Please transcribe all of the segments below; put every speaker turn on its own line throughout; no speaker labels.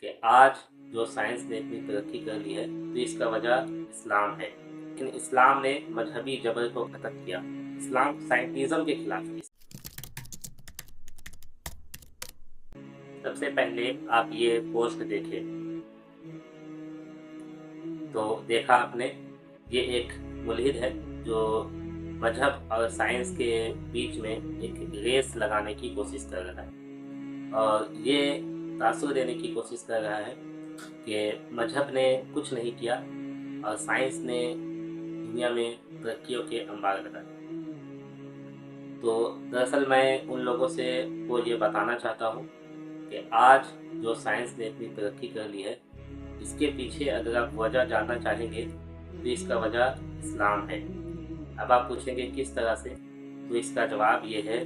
کہ آج جو سائنس نے اتنی ترقی کر لی ہے تو اس کا وجہ اسلام ہے، لیکن اسلام نے مذہبی جبر کو ختم کیا۔ اسلام سائنٹزم کے خلاف ہے۔ سب سے پہلے آپ یہ پوسٹ دیکھیں تو دیکھا آپ نے، یہ ایک ملحد ہے جو مذہب اور سائنس کے بیچ میں ایک ریس لگانے کی کوشش کر رہا ہے، اور یہ تاثر دینے کی کوشش کر رہا ہے کہ مذہب نے کچھ نہیں کیا اور سائنس نے دنیا میں ترقیوں کے انبار لگائے۔ تو دراصل میں ان لوگوں سے وہ یہ بتانا چاہتا ہوں کہ آج جو سائنس نے اتنی ترقی کر لی ہے، اس کے پیچھے اگر آپ وجہ جاننا چاہیں گے تو اس کا وجہ اسلام ہے۔ اب آپ پوچھیں گے کس طرح سے، تو اس کا جواب یہ ہے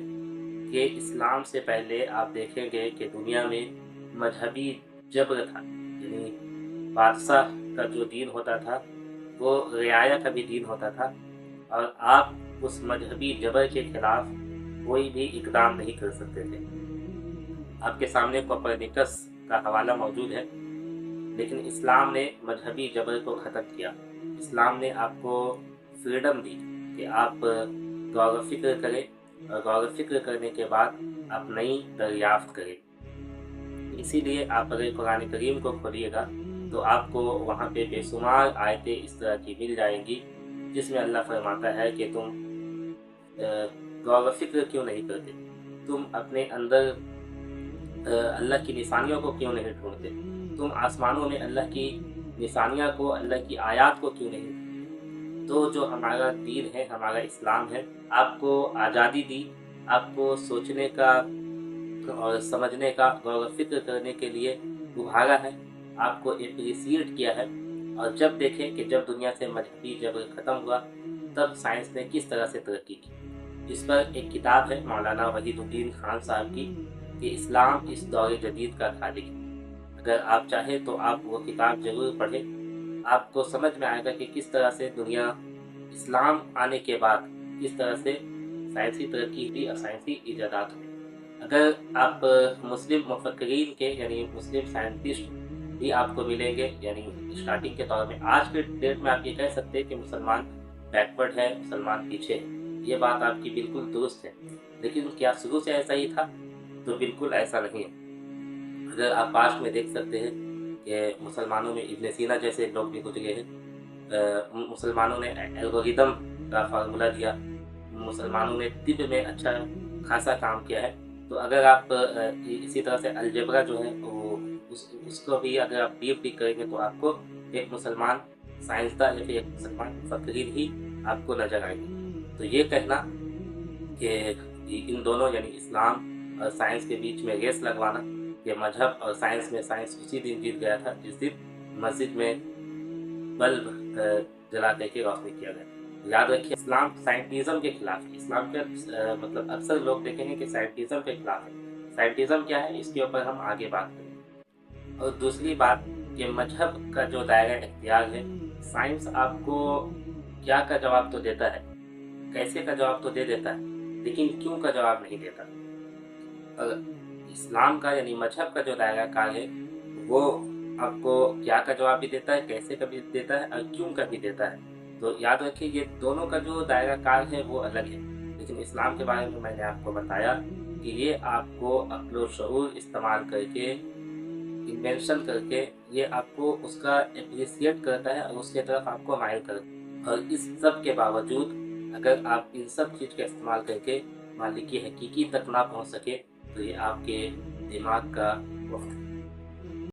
کہ اسلام سے پہلے آپ دیکھیں گے کہ دنیا میں مذہبی جبر تھا، یعنی بادشاہ کا جو دین ہوتا تھا وہ رعایا کا بھی دین ہوتا تھا، اور آپ اس مذہبی جبر کے خلاف کوئی بھی اقدام نہیں کر سکتے تھے۔ آپ کے سامنے کوپرنیکس کا حوالہ موجود ہے، لیکن اسلام نے مذہبی جبر کو ختم کیا۔ اسلام نے آپ کو فریڈم دی کہ آپ غور و فکر کریں، اور غور و فکر کرنے کے بعد آپ نئی دریافت کریں۔ اسی لیے آپ اگر قرآن کریم کو کھولیے گا تو آپ کو وہاں پہ بے شمار آیتیں اس طرح کی مل جائیں گی جس میں اللہ فرماتا ہے کہ تم غور و فکر کیوں نہیں کرتے، تم اپنے اندر اللہ کی نشانیوں کو کیوں نہیں ڈھونڈتے، تم آسمانوں میں اللہ کی نشانیاں کو، اللہ کی آیات کو کیوں نہیں ڈھونڈتے۔ تو جو ہمارا دین ہے، ہمارا اسلام ہے، آپ کو آزادی دی، آپ کو سوچنے کا اور سمجھنے کا، غور و فکر کرنے کے لیے ابھارا ہے، آپ کو اپریسیٹ کیا ہے۔ اور جب دیکھیں کہ جب دنیا سے مذہبی جبر ختم ہوا تب سائنس نے کس طرح سے ترقی کی۔ اس پر ایک کتاب ہے مولانا وحید الدین خان صاحب کی کہ اسلام اس دور جدید کا خالق ہے۔ اگر آپ چاہیں تو آپ وہ کتاب ضرور پڑھیں، آپ کو سمجھ میں آئے گا کہ کس طرح سے دنیا اسلام آنے کے بعد کس طرح سے سائنسی ترقی ہوئی اور سائنسی ایجادات ہوئی۔ اگر آپ مسلم مفکرین کے یعنی مسلم سائنٹسٹ بھی آپ کو ملیں گے، یعنی اسٹارٹنگ کے طور میں آج کے ڈیٹ میں آپ یہ کہہ سکتے ہیں کہ مسلمان بیکورڈ ہے، مسلمان پیچھے ہے، یہ بات آپ کی بالکل درست ہے، لیکن کیا شروع سے ایسا ہی تھا؟ تو بالکل ایسا نہیں ہے۔ اگر آپ پاسٹ میں دیکھ سکتے ہیں کہ مسلمانوں میں ابن سینا جیسے لوگ بھی گزرے ہیں، مسلمانوں نے الگوریدم کا فارمولہ دیا، مسلمانوں نے طب میں اچھا خاصا کام کیا ہے۔ تو اگر آپ اسی طرح سے الجبرا جو ہے وہ اس کو بھی اگر آپ ڈیپ کریں گے تو آپ کو ایک مسلمان سائنسداں یا پھر ایک مسلمان مفکرین ہی آپ کو نظر آئیں گے۔ تو یہ کہنا کہ ان دونوں یعنی اسلام اور سائنس کے بیچ میں ریس لگوانا، کہ مذہب اور سائنس میں سائنس اسی دن جیت گیا تھا جس دن مسجد میں بلب جلا دے کے روشنی کیا گیا۔ یاد رکھیے اسلام سائنٹزم کے خلاف ہے۔ اسلام کا مطلب اکثر لوگ دیکھیں گے کہ سائنٹزم کے خلاف ہے۔ سائنٹزم کیا ہے اس کے اوپر ہم آگے بات کریں گے۔ اور دوسری بات کہ مذہب کا جو دائرہ اختیار ہے، سائنس آپ کو کیا کا جواب تو دیتا ہے، کیسے کا جواب تو دے دیتا ہے، لیکن کیوں کا جواب نہیں دیتا۔ اور اسلام کا یعنی مذہب کا جو دائرہ کار ہے وہ آپ کو کیا کا جواب بھی دیتا ہے، کیسے کا بھی دیتا ہے، اور کیوں کا بھی دیتا ہے۔ تو یاد رکھیے یہ دونوں کا جو دائرہ کار ہے وہ الگ ہے، لیکن اسلام کے بارے میں نے آپ کو بتایا کہ یہ آپ کو عقل و شعور استعمال کر کے، انوینشن کر کے، یہ آپ کو اس کا اپریسیٹ کرتا ہے اور اس کے طرف آپ کو مائل کرتا ہے۔ اور اس سب کے باوجود اگر آپ ان سب چیز کا استعمال کر کے مالک کی حقیقی تک نہ پہنچ سکے تو یہ آپ کے دماغ کا وقت